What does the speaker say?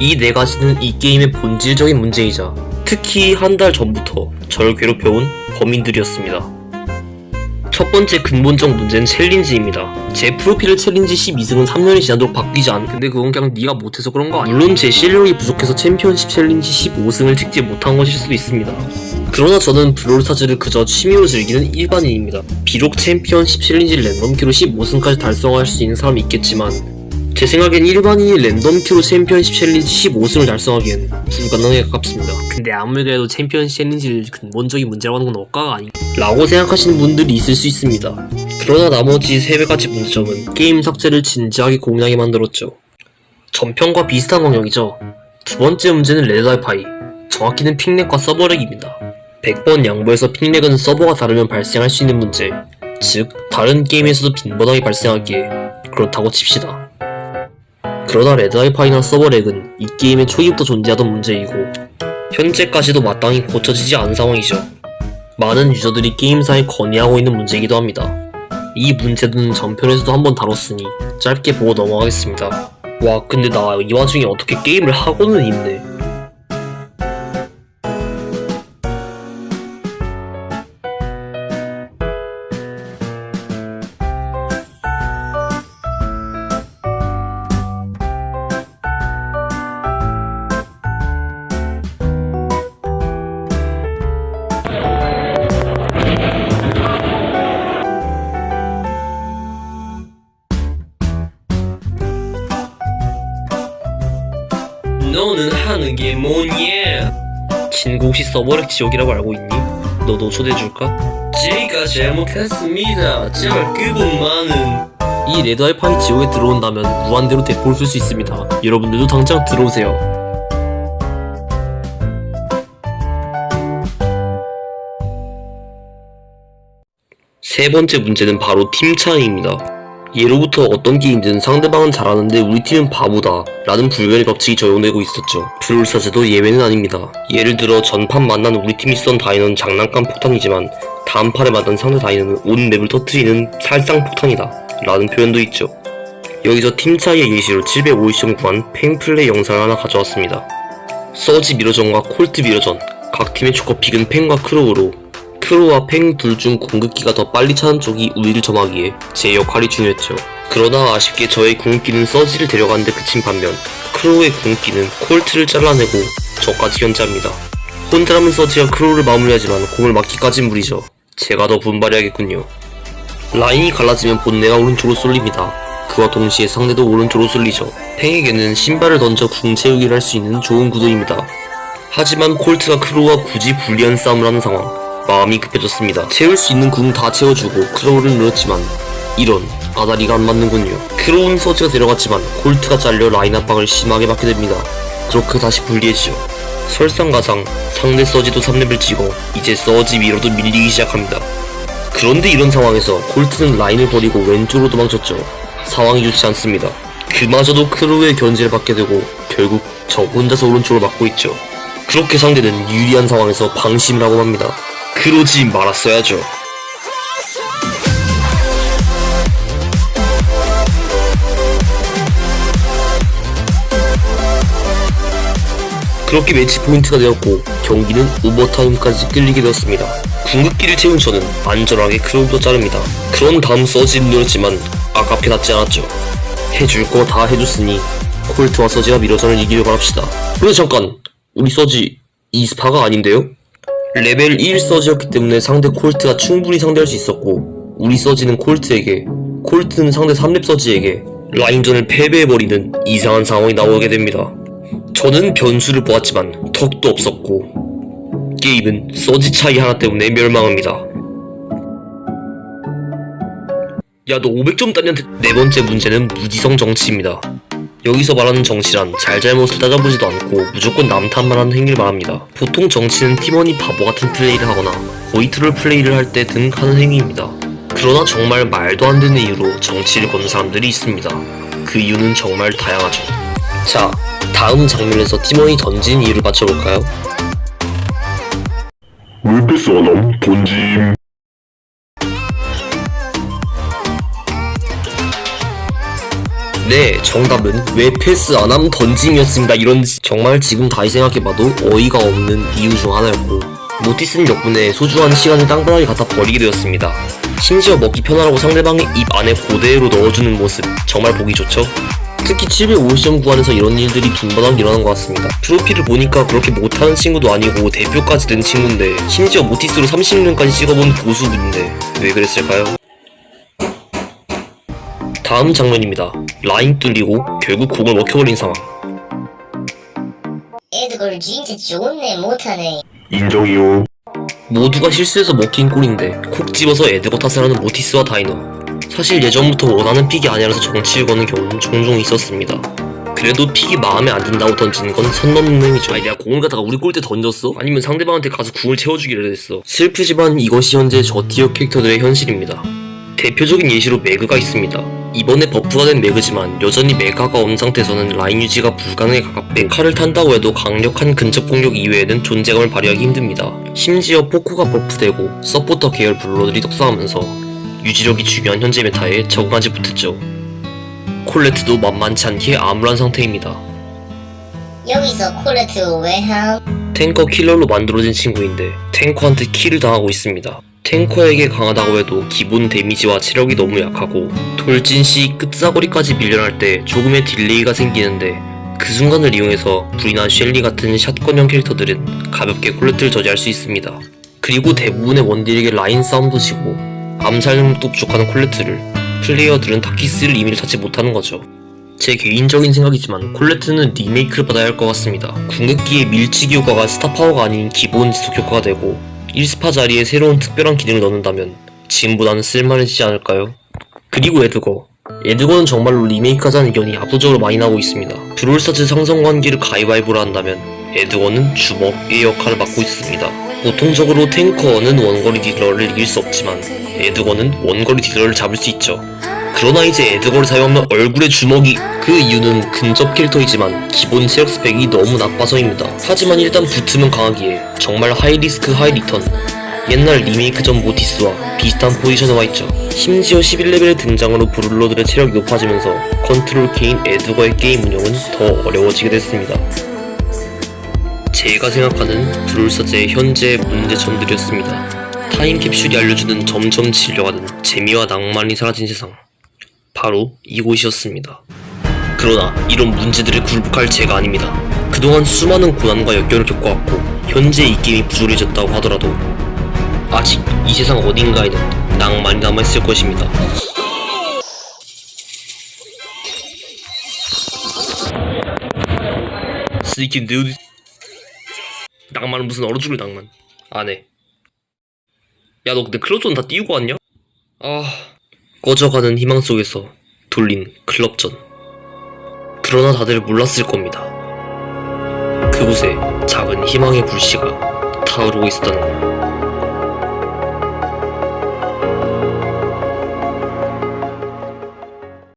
이 네 가지는 이 게임의 본질적인 문제이자 특히 한 달 전부터 저를 괴롭혀온 범인들이었습니다. 첫 번째 근본적 문제는 챌린지입니다. 제 프로필을 챌린지 12승은 3년이 지나도록 바뀌지 않은, 근데 그건 그냥 네가 못해서 그런 거 아니야. 물론 제 실력이 부족해서 챔피언십 챌린지 15승을 찍지 못한 것일 수도 있습니다. 그러나 저는 브롤스타즈를 그저 취미로 즐기는 일반인입니다. 비록 챔피언십 챌린지 랜덤키로 15승까지 달성할 수 있는 사람이 있겠지만 제 생각엔 일반인이 랜덤키로 챔피언십 챌린지 15승을 달성하기엔 불가능에 가깝습니다. 근데 아무리 그래도 챔피언십 챌린지를 근본적인 문제라고 하는 건 억가가 아니 라고 생각하시는 분들이 있을 수 있습니다. 그러나 나머지 3가지 문제점은 게임 삭제를 진지하게 고민하게 만들었죠. 전편과 비슷한 영역이죠. 두 번째 문제는 레드아이파이, 정확히는 픽렉과 서버렉입니다. 100번 양보해서 픽렉은 서버가 다르면 발생할 수 있는 문제, 즉 다른 게임에서도 빈번하게 발생하기에 그렇다고 칩시다. 그러나 레드아이파이나 서버렉은 이 게임의 초기부터 존재하던 문제이고 현재까지도 마땅히 고쳐지지 않은 상황이죠. 많은 유저들이 게임사에 건의하고 있는 문제이기도 합니다. 이 문제는 전편에서도 한번 다뤘으니 짧게 보고 넘어가겠습니다. 와, 근데 나 이 와중에 어떻게 게임을 하고는 있네. 너는 하는 게 뭐냐? 친구 혹시 서버렉 지옥이라고 알고 있니? 너도 초대해줄까? 제가 잘못했습니다. 제발 그분만은. 이 레드아이파이 지옥에 들어온다면 무한대로 대포를 쓸 수 있습니다. 여러분들도 당장 들어오세요. 세 번째 문제는 바로 팀 차이입니다. 예로부터 어떤 게임든 상대방은 잘하는데 우리 팀은 바보다 라는 불변의 법칙이 적용되고 있었죠. 브롤스타즈도 예외는 아닙니다. 예를 들어 전판 만난 우리 팀이 쓰던 다이너는 장난감 폭탄이지만 다음 판에 만난 상대 다이너는 온 맵을 터트리는 살상 폭탄이다 라는 표현도 있죠. 여기서 팀 차이의 예시로 750점 구한 팽플레이 영상을 하나 가져왔습니다. 서지 미러전과 콜트 미러전, 각 팀의 조커픽은 팽과 크로우로 크로와 팽 둘 중 궁극기가 더 빨리 차는 쪽이 우위를 점하기에 제 역할이 중요했죠. 그러나 아쉽게 저의 궁극기는 서지를 데려가는데 그친 반면 크로우의 궁극기는 콜트를 잘라내고 저까지 견제합니다. 혼자라면 서지가 크로우를 마무리하지만 공을 막기까진 무리죠. 제가 더 분발해야겠군요. 라인이 갈라지면 본네가 오른쪽으로 쏠립니다. 그와 동시에 상대도 오른쪽으로 쏠리죠. 팽에게는 신발을 던져 궁 채우기를 할 수 있는 좋은 구도입니다. 하지만 콜트가 크로우와 굳이 불리한 싸움을 하는 상황, 마음이 급해졌습니다. 채울 수 있는 궁 다 채워주고 크로우를 늘었지만 이런 아다리가 안 맞는군요. 크로우는 서지가 데려갔지만 콜트가 잘려 라인 압박을 심하게 받게 됩니다. 그렇게 다시 불리해지죠. 설상가상 상대 서지도 3렙을 찍어 이제 서지 위로도 밀리기 시작합니다. 그런데 이런 상황에서 콜트는 라인을 버리고 왼쪽으로 도망쳤죠. 상황이 좋지 않습니다. 그마저도 크로우의 견제를 받게 되고 결국 저 혼자서 오른쪽을 막고 있죠. 그렇게 상대는 유리한 상황에서 방심을 하고 맙니다. 그러지 말았어야죠. 그렇게 매치 포인트가 되었고 경기는 오버타임까지 끌리게 되었습니다. 궁극기를 채운 저는 안전하게 크로우도 자릅니다. 그런 다음 서지를 노렸지만 아깝게 닿지 않았죠. 해줄 거 다 해줬으니 콜트와 서지가 미러전을 이기려고 합시다. 근데 잠깐! 우리 서지 이스파가 아닌데요? 레벨 1 서지였기 때문에 상대 콜트가 충분히 상대할 수 있었고 우리 서지는 콜트에게, 콜트는 상대 3렙 서지에게 라인전을 패배해버리는 이상한 상황이 나오게 됩니다. 저는 변수를 보았지만 턱도 없었고 게임은 서지 차이 하나 때문에 멸망합니다. 야, 너 500점 따는데. 네 번째 문제는 무지성 정치입니다. 여기서 말하는 정치란 잘잘못을 따져보지도 않고 무조건 남 탓만 하는 행위를 말합니다. 보통 정치는 팀원이 바보같은 플레이를 하거나 고이트롤 플레이를 할 때 등 하는 행위입니다. 그러나 정말 말도 안 되는 이유로 정치를 거는 사람들이 있습니다. 그 이유는 정말 다양하죠. 자, 다음 장면에서 팀원이 던진 이유를 맞춰볼까요? 왜 뺐어? 남 던짐. 네, 정답은 왜 패스 안 함 던짐이었습니다. 이런 정말 지금 다시 생각해봐도 어이가 없는 이유 중 하나였고, 모티스는 덕분에 소중한 시간을 땅바닥에 갖다 버리게 되었습니다. 심지어 먹기 편하라고 상대방의 입 안에 그대로 넣어주는 모습 정말 보기 좋죠? 특히 750점 구간에서 이런 일들이 빈번하게 일어나는 것 같습니다. 프로필을 보니까 그렇게 못하는 친구도 아니고 대표까지 된 친구인데 심지어 모티스로 30년까지 찍어본 고수분인데 왜 그랬을까요? 다음 장면입니다. 라인 뚫리고 결국 공을 먹혀버린 상황. 애들 진짜 좋네 못하네. 인정이요. 모두가 실수해서 먹힌 골인데 콕 집어서 에드거 탓을 하는 모티스와 다이너. 사실 예전부터 원하는 픽이 아니라서 정치를 거는 경우는 종종 있었습니다. 그래도 픽이 마음에 안 든다고 던지는 건 선 넘는 행위죠. 아니 내가 공을 갖다가 우리 골대 던졌어? 아니면 상대방한테 가서 궁을 채워주기를 했어. 슬프지만 이것이 현재 저티어 캐릭터들의 현실입니다. 대표적인 예시로 매그가 있습니다. 이번에 버프가 된 매그지만 여전히 메가가 없는 상태에서는 라인 유지가 불가능에 가깝고 메카를 탄다고 해도 강력한 근접 공격 이외에는 존재감을 발휘하기 힘듭니다. 심지어 포코가 버프되고 서포터 계열 블러들이 떡상하면서 유지력이 중요한 현재 메타에 적응하지 못했죠. 콜레트도 만만치 않게 암울한 상태입니다. 여기서 콜레트 왜함? 탱커 킬러로 만들어진 친구인데 탱커한테 킬을 당하고 있습니다. 탱커에게 강하다고 해도 기본 데미지와 체력이 너무 약하고 돌진시 끝사거리까지 밀려날 때 조금의 딜레이가 생기는데 그 순간을 이용해서 불이나 셸리 같은 샷건형 캐릭터들은 가볍게 콜레트를 저지할 수 있습니다. 그리고 대부분의 원딜에게 라인 싸움도 지고 암살 능력도 부족하는 콜레트를 플레이어들은 딱히 쓸 의미를 찾지 못하는 거죠. 제 개인적인 생각이지만 콜레트는 리메이크를 받아야 할 것 같습니다. 궁극기의 밀치기 효과가 스타 파워가 아닌 기본 지속 효과가 되고 1스파 자리에 새로운 특별한 기능을 넣는다면 지금보다는 쓸만해지지 않을까요? 그리고 에드거는 정말로 리메이크하자는 의견이 압도적으로 많이 나오고 있습니다. 브롤스타즈 상성 관계를 가위바위보로 한다면 에드거는 주먹의 역할을 맡고 있습니다. 보통적으로 탱커는 원거리 딜러를 이길 수 없지만 에드거는 원거리 딜러를 잡을 수 있죠. 그러나 이제 에드거를 사용하면 얼굴에 주먹이 그 이유는 근접 캐릭터이지만 기본 체력 스펙이 너무 나빠서입니다. 하지만 일단 붙으면 강하기에 정말 하이리스크 하이리턴 옛날 리메이크 전 모티스와 비슷한 포지션에 와있죠. 심지어 11레벨의 등장으로 브룰러들의 체력이 높아지면서 컨트롤 K인 에드거의 게임 운영은 더 어려워지게 됐습니다. 제가 생각하는 브롤스타즈의 현재 문제점들이었습니다. 타임캡슐이 알려주는 점점 질려가는 재미와 낭만이 사라진 세상, 바로 이곳이었습니다. 그러나 이런 문제들을 굴복할 제가 아닙니다. 그동안 수많은 고난과 역경을 겪어왔고 현재 이 게임이 부조리해졌다고 하더라도 아직 이 세상 어딘가에는 낭만이 남아있을 것입니다. 스니키 누드 낭만은 무슨 얼어 죽을 낭만. 안해. 야 너 근데 클럽전 다 띄우고 왔냐? 꺼져가는 희망 속에서 돌린 클럽전. 그러나 다들 몰랐을 겁니다. 그곳에 작은 희망의 불씨가 타오르고 있었다는 걸.